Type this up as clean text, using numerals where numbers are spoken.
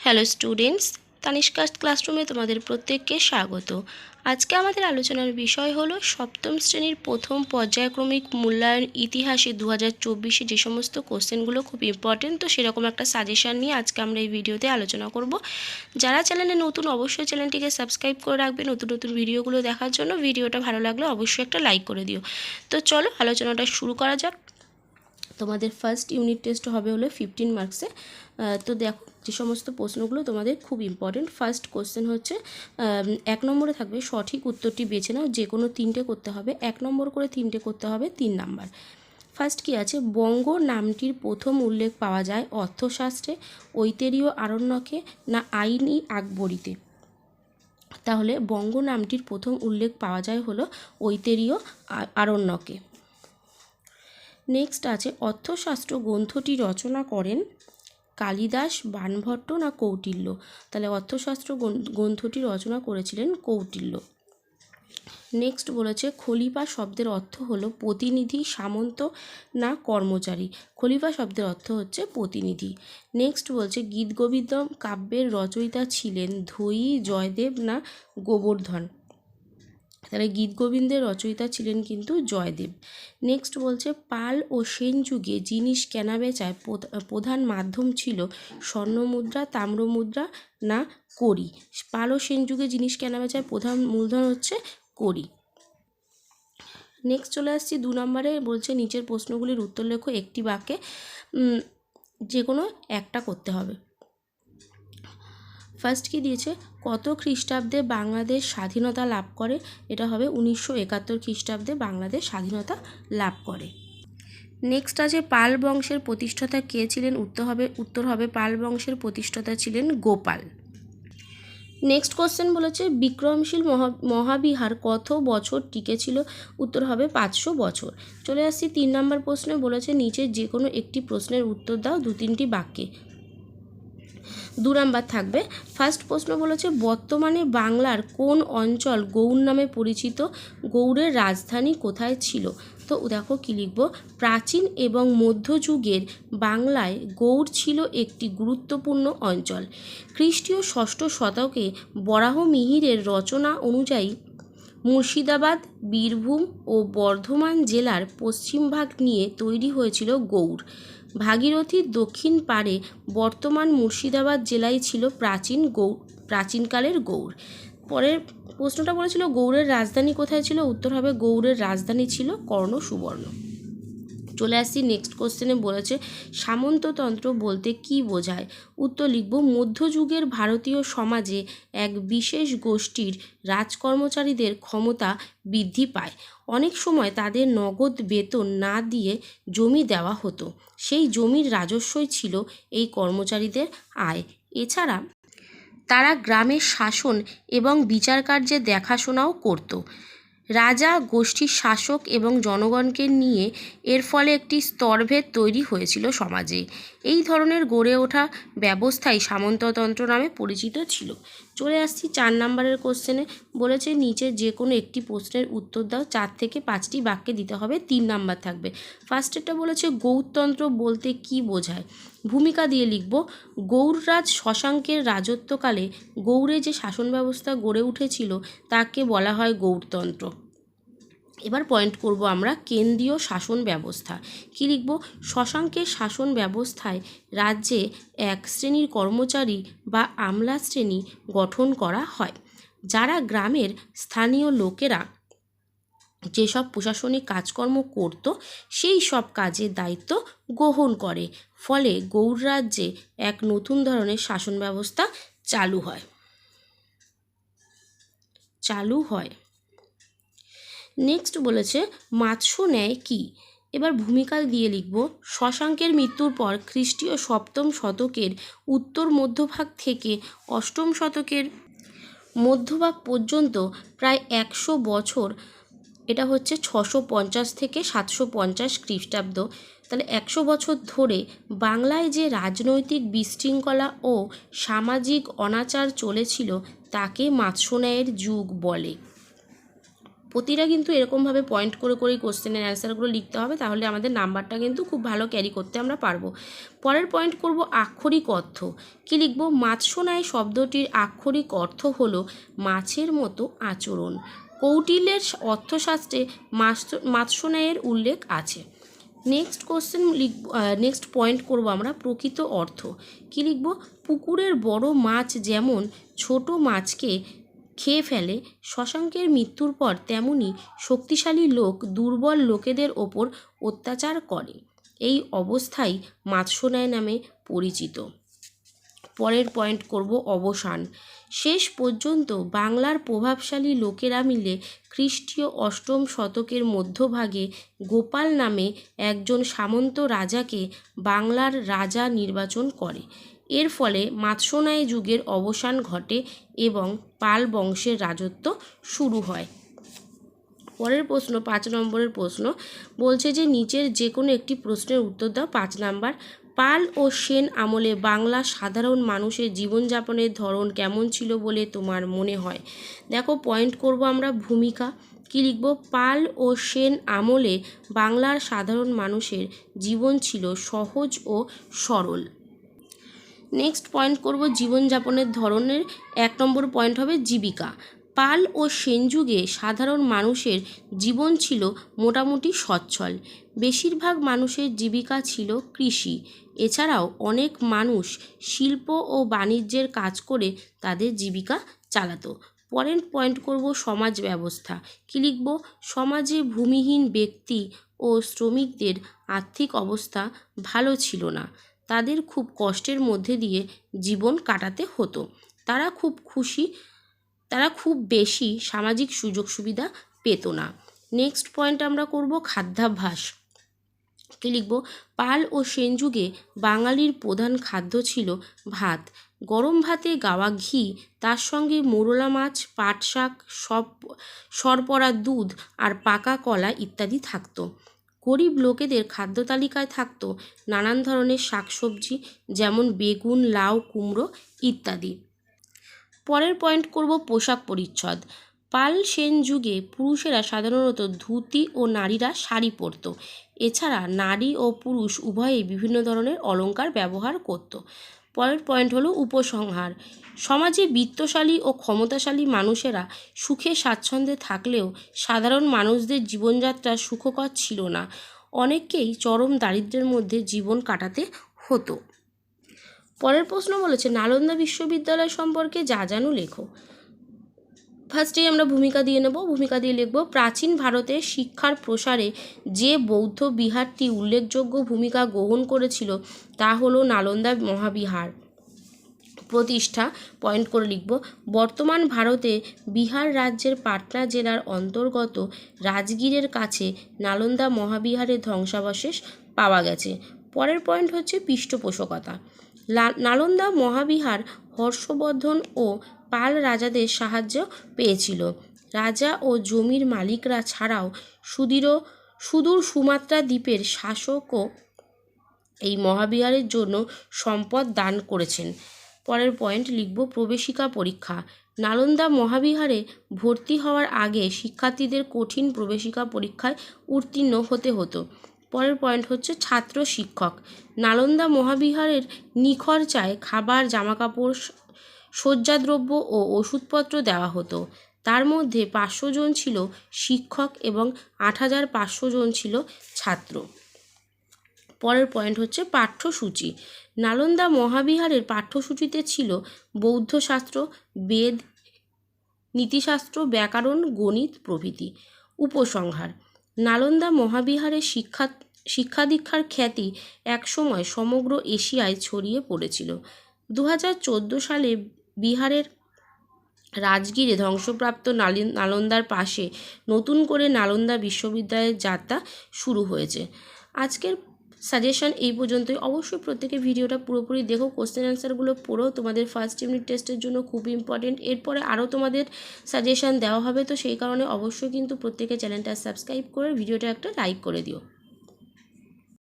Hello students, তানিষ্কাস ক্লাসরুমে তোমাদের প্রত্যেককে স্বাগত। আজকে আমাদের আলোচনার বিষয় হলো সপ্তম শ্রেণীর প্রথম পর্যায়ক্রমিক মূল্যায়ন ইতিহাসে 2024 যে সমস্ত কোশ্চেনগুলো খুব ইম্পর্টেন্ট, তো সেরকম একটা সাজেশান নিয়ে আজকে আমরা এই ভিডিওতে আলোচনা করব। যারা চ্যানেলে নতুন অবশ্যই চ্যানেলটিকে সাবস্ক্রাইব করে রাখবে নতুন নতুন ভিডিওগুলো দেখার জন্য। ভিডিওটা ভালো লাগলে অবশ্যই একটা লাইক করে দিও। তো চলো আলোচনাটা শুরু করা যাক। তোমাদের ফার্স্ট ইউনিট টেস্ট হবে হলো 15 মার্কসে। তো দেখো যে সমস্ত প্রশ্নগুলো তোমাদের খুব ইম্পর্টেন্ট। ফার্স্ট কোশ্চেন হচ্ছে 1 নম্বরে থাকবে সঠিক উত্তরটি বেছে নাও, যে কোনো 3টে করতে হবে, 1 নম্বর করে 3টে করতে হবে, 3 নাম্বার। ফার্স্ট কি আছে, বঙ্গ নামটির প্রথম উল্লেখ পাওয়া যায় অর্থশাস্ত্রে, ঐতেরীয় আরণ্যকে না আইনি আকবরীতে? তাহলে বঙ্গ নামটির প্রথম উল্লেখ পাওয়া যায় হলো ঐতেরীয় আরণ্যকে। নেক্সট আছে অর্থশাস্ত্র গ্রন্থটি রচনা করেন কালিদাস, বাণভট্ট না কৌটিল্য? তাহলে অর্থশাস্ত্র গ্রন্থটি রচনা করেছিলেন কৌটিল্য। নেক্সট বলেছে খলিফা শব্দের অর্থ হলো প্রতিনিধি, সামন্ত না কর্মচারী? খলিফা শব্দের অর্থ হচ্ছে প্রতিনিধি। নেক্সট বলছে গীতগোবিন্দম কাব্যের রচয়িতা ছিলেন ধয়ী, জয়দেব না গোবর্ধন? তাহলে গীতগোবিন্দের রচয়িতা ছিলেন কিন্তু জয়দেব। নেক্সট বলছে পাল ও সেন যুগে জিনিস কেনাবেচায় প্রধান মাধ্যম ছিল স্বর্ণমুদ্রা, তাম্রমুদ্রা না কড়ি? পাল ও সেন যুগে জিনিস কেনাবেচায় প্রধান মূলধন হচ্ছে কড়ি। নেক্সট চলে আসছি 2 নম্বরে, বলছে নিচের প্রশ্নগুলির উত্তর লেখো একটি বাক্যে, যে কোনো একটা করতে হবে। ফার্স্ট কি দিয়েছে, কত খ্রিস্টাব্দে বাংলাদেশ স্বাধীনতা লাভ করে? এটা হবে 1971 খ্রিস্টাব্দে বাংলাদেশ স্বাধীনতা লাভ করে। নেক্সট আছে পাল বংশের প্রতিষ্ঠাতা কে ছিলেন? উত্তর হবে পাল বংশের প্রতিষ্ঠাতা ছিলেন গোপাল। নেক্সট কোশ্চেন বলেছে বিক্রমশীল মহাবিহার কত বছর টিকেছিল? উত্তর হবে 500 বছর। চলে আসছি 3 নম্বর প্রশ্নে, বলেছে নিচে যে কোনো একটি প্রশ্নের উত্তর দাও 2-3টি বাক্যে। 2 নাম্বার থাকবে। ফার্স্ট প্রশ্ন বলেছে বর্তমানে বাংলার কোন অঞ্চল গৌড় নামে পরিচিত? গৌড়ের রাজধানী কোথায় ছিল? তো দেখো কি লিখব, প্রাচীন এবং মধ্যযুগের বাংলায় গৌড় ছিল একটি গুরুত্বপূর্ণ অঞ্চল। খ্রিস্টীয় 6ষ্ঠ শতকে বরাহমিহিরের রচনা অনুযায়ী মুর্শিদাবাদ, বীরভূম ও বর্ধমান জেলার পশ্চিমভাগ নিয়ে তৈরি হয়েছিল গৌড়। ভাগীরথীর দক্ষিণ পাড়ে বর্তমান মুর্শিদাবাদ জেলায় ছিল প্রাচীনকালের গৌড়। পরের প্রশ্নটা বলেছিল গৌড়ের রাজধানী কোথায় ছিল? উত্তর হবে গৌড়ের রাজধানী ছিল কর্ণ সুবর্ণ। চলে আসছি নেক্সট কোশ্চেনে, বলেছে সামন্ততন্ত্র বলতে কি বোঝায়? উত্তর লিখব মধ্যযুগের ভারতীয় সমাজে এক বিশেষ গোষ্ঠীর রাজকর্মচারীদের ক্ষমতা বৃদ্ধি পায়। অনেক সময় তাদের নগদ বেতন না দিয়ে জমি দেওয়া হতো, সেই জমির রাজস্বই ছিল এই কর্মচারীদের আয়। এছাড়া তারা গ্রামের শাসন এবং বিচার কার্যের দেখাশোনাও করত। রাজা গোষ্ঠীর শাসক এবং জনগণকে নিয়ে এর ফলে একটি স্তরভেদ তৈরি হয়েছিল সমাজে। এই ধরনের গড়ে ওঠা ব্যবস্থাই সামন্ততন্ত্র নামে পরিচিত ছিল। চলে আসছি 4 নম্বরের কোশ্চেনে, বলেছে নিচে যে কোনো একটি প্রশ্নের উত্তর দাও, 4 থেকে 5টি বাক্যে দিতে হবে, 3 নাম্বার থাকবে। ফার্স্টেরটা বলেছে গৌড়তন্ত্র বলতে কি বোঝায়? ভূমিকা দিয়ে লিখব গৌড়রাজ শশাঙ্কের রাজত্বকালে গৌড়ে যে শাসন ব্যবস্থা গড়ে উঠেছিল তাকে বলা হয় গৌড়তন্ত্র। এবার পয়েন্ট করব আমরা কেন্দ্রীয় শাসন ব্যবস্থা। কি লিখব, শশাঙ্কের শাসন ব্যবস্থায় রাজ্যে এক শ্রেণীর কর্মচারী বা আমলা শ্রেণী গঠন করা হয়, যারা গ্রামের স্থানীয় লোকেরা যেসব প্রশাসনিক কাজকর্ম করত সেই সব কাজের দায়িত্ব গ্রহণ করে। ফলে গৌড় রাজ্যে এক নতুন ধরনের শাসন ব্যবস্থা চালু হয়। নেক্সট বলেছে মাৎস্য ন্যায় কি? এবার ভূমিকা দিয়ে লিখব শশাঙ্কের মৃত্যুর পর খ্রিস্টীয় 7ম শতকের উত্তর মধ্যভাগ থেকে 8ম শতকের মধ্যভাগ পর্যন্ত প্রায় 100 বছর, এটা হচ্ছে 650 থেকে 750 খ্রিস্টাব্দ, তাহলে 100 বছর ধরে বাংলায় যে রাজনৈতিক বিশৃঙ্খলা ও সামাজিক অনাচার চলেছিল তাকে মাৎস্য ন্যায়ের যুগ বলে। প্রতিটা কিন্তু এরকমভাবে পয়েন্ট করে করেই কোশ্চেনের অ্যান্সারগুলো লিখতে হবে, তাহলে আমাদের নাম্বারটা কিন্তু খুব ভালো ক্যারি করতে আমরা পারবো। পরের পয়েন্ট করব আক্ষরিক অর্থ। কি লিখব? মাৎস্যন্যায় শব্দটির আক্ষরিক অর্থ হলো মাছের মতো আচরণ। কৌটিল্যের অর্থশাস্ত্রে মাৎস্যন্যায়ের উল্লেখ আছে। নেক্সট কোশ্চেন লিখব, নেক্সট পয়েন্ট করব আমরা প্রকৃত অর্থ। কি লিখব? পুকুরের বড় মাছ যেমন ছোট মাছকে খেয়ে ফেলে, শশাঙ্কের মৃত্যুর পর তেমনি শক্তিশালী লোক দুর্বল লোকেদের ওপর অত্যাচার করে। এই অবস্থাই মাৎস্যন্যায় নামে পরিচিত। পরের পয়েন্ট করব অবসান। শেষ পর্যন্ত বাংলার প্রভাবশালী লোকেরা মিলে খ্রিস্টীয় 8ম শতকের মধ্যভাগে গোপাল নামে একজন সামন্ত রাজাকে বাংলার রাজা নির্বাচন করে। এর ফলে মাৎস্যন্যায় যুগের অবসান ঘটে এবং পাল বংশের রাজত্ব শুরু হয়। পরের প্রশ্ন 5 নম্বরের প্রশ্ন বলছে যে নিচের যে কোনো একটি প্রশ্নের উত্তর দাও। 5 নাম্বার, পাল ও সেন আমলে বাংলা সাধারণ মানুষের জীবনযাপনের ধরন কেমন ছিল বলে তোমার মনে হয়? দেখো, পয়েন্ট করব আমরা ভূমিকা। কি লিখব? পাল ও সেন আমলে বাংলার সাধারণ মানুষের জীবন ছিল সহজ ও সরল। নেক্সট পয়েন্ট করব জীবনযাপনের ধরনের। 1 নম্বর পয়েন্ট হবে জীবিকা। পাল ও সেন যুগে সাধারণ মানুষের জীবন ছিল মোটামুটি সচ্ছল। বেশিরভাগ মানুষের জীবিকা ছিল কৃষি। এছাড়াও অনেক মানুষ শিল্প ও বাণিজ্যের কাজ করে তাদের জীবিকা চালাতো। পরের পয়েন্ট করব সমাজ ব্যবস্থা। কি লিখব? সমাজে ভূমিহীন ব্যক্তি ও শ্রমিকদের আর্থিক অবস্থা ভালো ছিল না। তাদের খুব কষ্টের মধ্যে দিয়ে জীবন কাটাতে হতো। তারা খুব বেশি সামাজিক সুযোগ সুবিধা পেত না। নেক্সট পয়েন্ট আমরা করব খাদ্যাভ্যাস। কি লিখব? পাল ও সেন যুগে বাঙালির প্রধান খাদ্য ছিল ভাত। গরম ভাতে গাওয়া ঘি, তার সঙ্গে মোরলা মাছ, পাট শাক, সরপড়া দুধ আর পাকা কলা ইত্যাদি থাকতো। গরিব লোকেদের খাদ্য তালিকায় থাকতো নানান ধরনের শাকসবজি, যেমন বেগুন, লাউ, কুমড়ো ইত্যাদি। পরের পয়েন্ট করব পোশাক পরিচ্ছদ। পাল সেন যুগে পুরুষেরা সাধারণত ধুতি ও নারীরা শাড়ি পরত। এছাড়া নারী ও পুরুষ উভয়েই বিভিন্ন ধরনের অলংকার ব্যবহার করত। পরের পয়েন্ট হলো উপসংহার। সমাজে বিত্তশালী ও ক্ষমতাশালী মানুষেরা সুখে স্বাচ্ছন্দ্যে থাকলেও সাধারণ মানুষদের জীবনযাত্রা সুখকর ছিল না। অনেককেই চরম দারিদ্র্যের মধ্যে জীবন কাটাতে হতো। পরের প্রশ্ন বলেছে নালন্দা বিশ্ববিদ্যালয় সম্পর্কে যা জানো লেখো। ফার্স্টেই আমরা ভূমিকা দিয়ে নেব। ভূমিকা দিয়ে লিখব, প্রাচীন ভারতে শিক্ষার প্রসারে যে বৌদ্ধ বিহারটি উল্লেখযোগ্য ভূমিকা গ্রহণ করেছিল তা হলো নালন্দা মহাবিহার প্রতিষ্ঠা। পয়েন্ট করে লিখব, বর্তমান ভারতে বিহার রাজ্যের পাটনা জেলার অন্তর্গত রাজগীরের কাছে নালন্দা মহাবিহারের ধ্বংসাবশেষ পাওয়া গেছে। পরের পয়েন্ট হচ্ছে পৃষ্ঠপোষকতা। নালন্দা মহাবিহার হর্ষবর্ধন ও পাল রাজাদের সাহায্য পেয়েছিল। রাজা ও জমির মালিকরা ছাড়াও সুদূর সুমাত্রা দ্বীপের শাসকও এই মহাবিহারের জন্য সম্পদ দান করেছেন। পরের পয়েন্ট লিখব, প্রবেশিকা পরীক্ষা। নালন্দা মহাবিহারে ভর্তি হওয়ার আগে শিক্ষার্থীদের কঠিন প্রবেশিকা পরীক্ষায় উত্তীর্ণ হতে হতো। পরের পয়েন্ট হচ্ছে ছাত্র শিক্ষক। নালন্দা মহাবিহারের নিখরচায় খাবার, জামাকাপড়, শয্যাদ্রব্য ও ওষুধপত্র দেওয়া হতো। তার মধ্যে 500 জন ছিল শিক্ষক এবং 8500 জন ছিল ছাত্র। পরের পয়েন্ট হচ্ছে পাঠ্যসূচি। নালন্দা মহাবিহারের পাঠ্যসূচিতে ছিল বৌদ্ধশাস্ত্র, বেদ, নীতিশাস্ত্র, ব্যাকরণ, গণিত প্রভৃতি। উপসংহার। নালন্দা মহাবিহারের শিক্ষা দীক্ষার খ্যাতি একসময় সমগ্র এশিয়ায় ছড়িয়ে পড়েছিল। 2014 সালে বিহারের রাজগীরে ধ্বংসপ্রাপ্ত নালন্দার পাশে নতুন করে নালন্দা বিশ্ববিদ্যালয়ের যাত্রা শুরু হয়েছে। আজকের সাজেশন এই পর্যন্তই। অবশ্যই প্রত্যেকে ভিডিওটা পুরোপুরি দেখো, কোশ্চেন অ্যান্সারগুলো পড়ো, তোমাদের ফার্স্ট ইউনিট টেস্টের জন্য খুব ইম্পর্টেন্ট। এরপরে আরও তোমাদের সাজেশন দেওয়া হবে, তো সেই কারণে অবশ্যই কিন্তু প্রত্যেকে চ্যানেলটা সাবস্ক্রাইব করে ভিডিওটা একটা লাইক করে দিও।